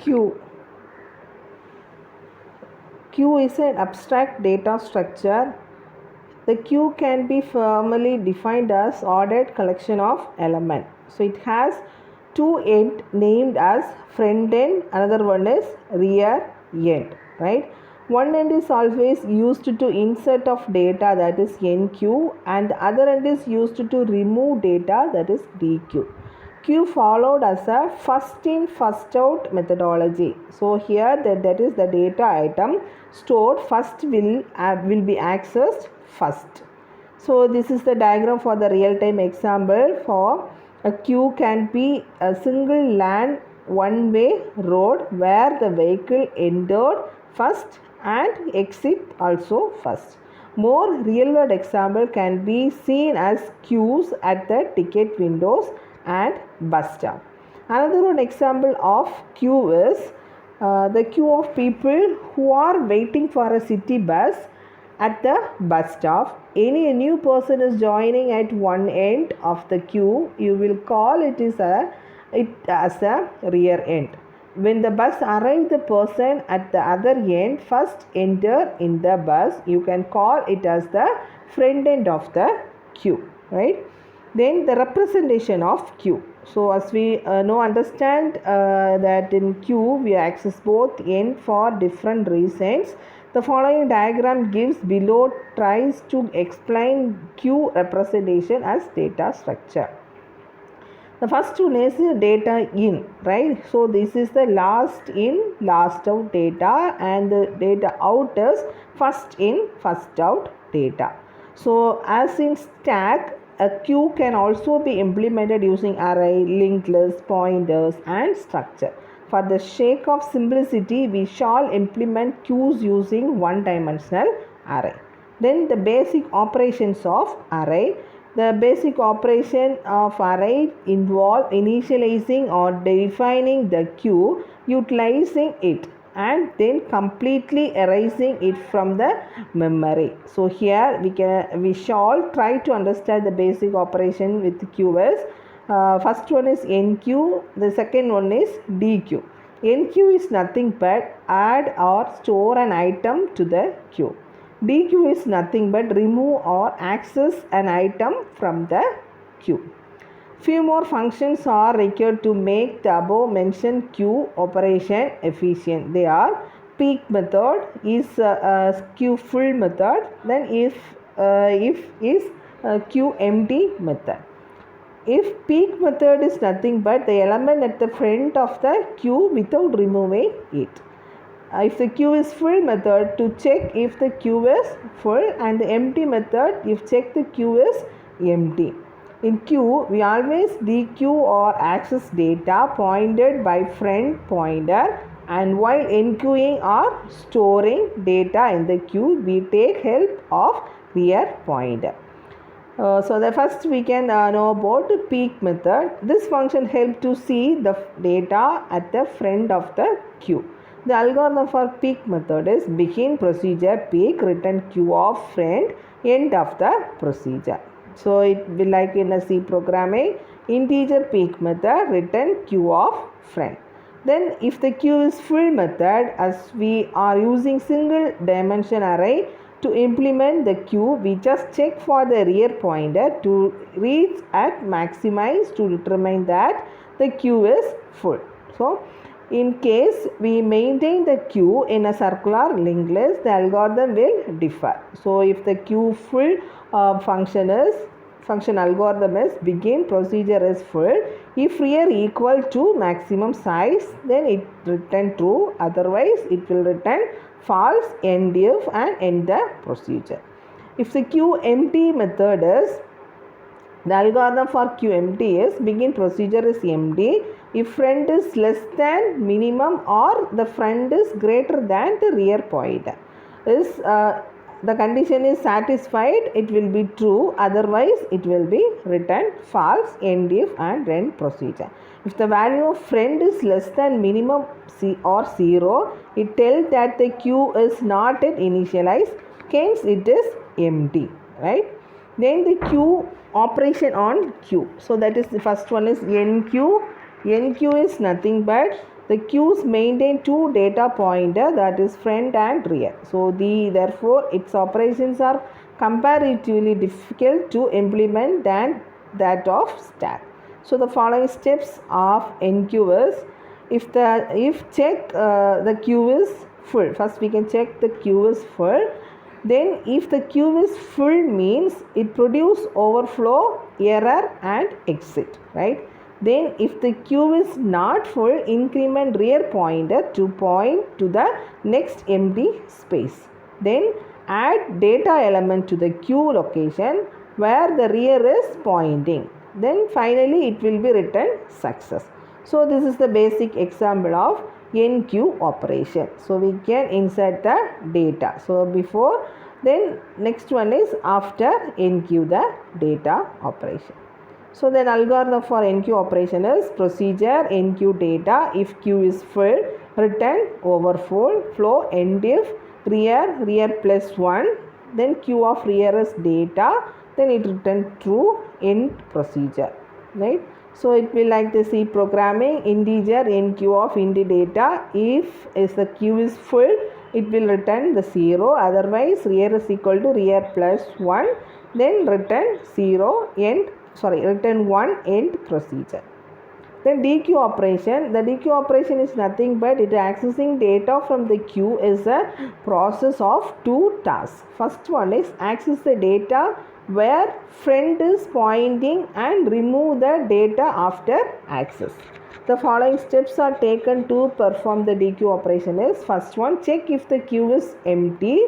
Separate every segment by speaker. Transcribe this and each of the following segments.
Speaker 1: Queue. Queue is an abstract data structure. The queue can be formally defined as ordered collection of elements. So it has two ends named as front end, another one is rear end, right? One end is always used to insert of data, that is NQ, and the other end is used to remove data, that is DQ. Queue followed as a first in first out methodology. So here that is the data item stored first will be accessed first. So this is the diagram for the real time example. For a queue can be a single lane one way road where the vehicle entered first and exit also first. More real world example can be seen as queues at the ticket windows and bus stop. Another one example of queue is the queue of people who are waiting for a city bus at the bus stop. Any new person is joining at one end of the queue, you will call it as a rear end. When the bus arrives, the person at the other end first enter in the bus, you can call it as the front end of the queue, right? Then the representation of queue. So as we understand that in queue we access both end for different reasons. The following diagram gives below tries to explain queue representation as data structure. The first one is data in, right? So this is the last in, last out data, and the data out is first in, first out data. So as in stack, a queue can also be implemented using array, linked list, pointers, and structure. For the sake of simplicity, we shall implement queues using one-dimensional array. Then the basic operations of array. The basic operation of array involve initializing or defining the queue, utilizing it, and then completely erasing it from the memory. So here we shall try to understand the basic operation with queues. First one is NQ, the second one is DQ. NQ is nothing but add or store an item to the queue. DQ is nothing but remove or access an item from the queue. Few more functions are required to make the above mentioned queue operation efficient. They are peak method, is queue full method, then if is queue empty method. If peak method is nothing but the element at the front of the queue without removing it. If the queue is full method, to check if the queue is full, and the empty method if check the queue is empty. In queue, we always dequeue or access data pointed by front pointer, and while enqueuing or storing data in the queue, we take help of rear pointer. So the first we can know about the peak method. This function helps to see the data at the front of the queue. The algorithm for peak method is begin procedure peak return queue of front end of the procedure. So it will like in a C programming, integer peak method return queue of front. Then if the queue is full method, as we are using single dimension array to implement the queue, we just check for the rear pointer to reach at maximize to determine that the queue is full. So in case we maintain the queue in a circular linked list, the algorithm will differ. So if the queue full function algorithm is begin procedure is full, if rear equal to maximum size, then it return true, otherwise it will return false, end if, and end the procedure. If the queue empty method is, the algorithm for queue empty is begin procedure is empty if front is less than minimum or the front is greater than the rear pointer. Is the condition is satisfied, it will be true, otherwise it will be returned false, end if, and end procedure. If the value of front is less than minimum or 0, it tells that the queue is not yet initialized, hence it is empty, right? Then the queue operation on queue. So that is the first one is NQ. NQ is nothing but the queues maintain two data pointer, that is front and rear. So therefore its operations are comparatively difficult to implement than that of stack. So the following steps of NQ is, if check the queue is full. First we can check the queue is full. Then if the queue is full means it produce overflow, error and exit, right? Then if the queue is not full, increment rear pointer to point to the next empty space. Then add data element to the queue location where the rear is pointing. Then finally it will be written success. So this is the basic example of NQ operation. So we can insert the data. So before, then next one is after NQ the data operation. So then algorithm for NQ operation is procedure NQ data. If queue is full, return overflow, flow end if rear plus 1. Then queue of rear is data. Then it return true end procedure, right? So it will like the C programming integer NQ of int data. If the queue is full, it will return the 0. Otherwise rear is equal to rear plus 1. Then return 1 end procedure. Then DQ operation. The DQ operation is nothing but it accessing data from the queue is a process of two tasks. First one is access the data where friend is pointing and remove the data after access. The following steps are taken to perform the DQ operation is, first one, check if the queue is empty.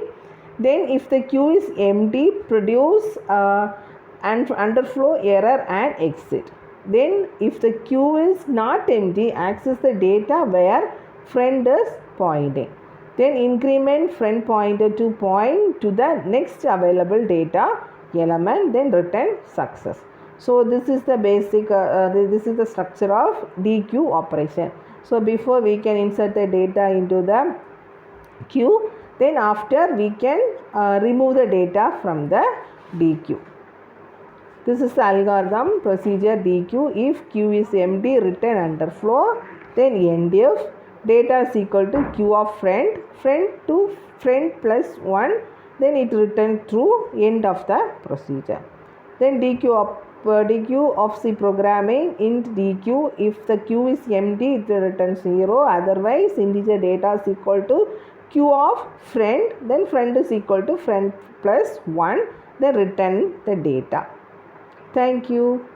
Speaker 1: Then if the queue is empty, produce and underflow, error and exit. Then if the queue is not empty, access the data where friend is pointing. Then increment friend pointer to point to the next available data element, then return success. So this is the basic this is the structure of DQ operation. So before we can insert the data into the queue, then after we can remove the data from the DQ. This is the algorithm procedure DQ. If queue is empty, return underflow. Then end if data is equal to queue of friend to friend plus 1. Then it return true, end of the procedure. Then DQ of C programming int DQ. If the queue is empty, it will return 0. Otherwise integer data is equal to queue of friend. Then friend is equal to friend plus 1. Then return the data. Thank you.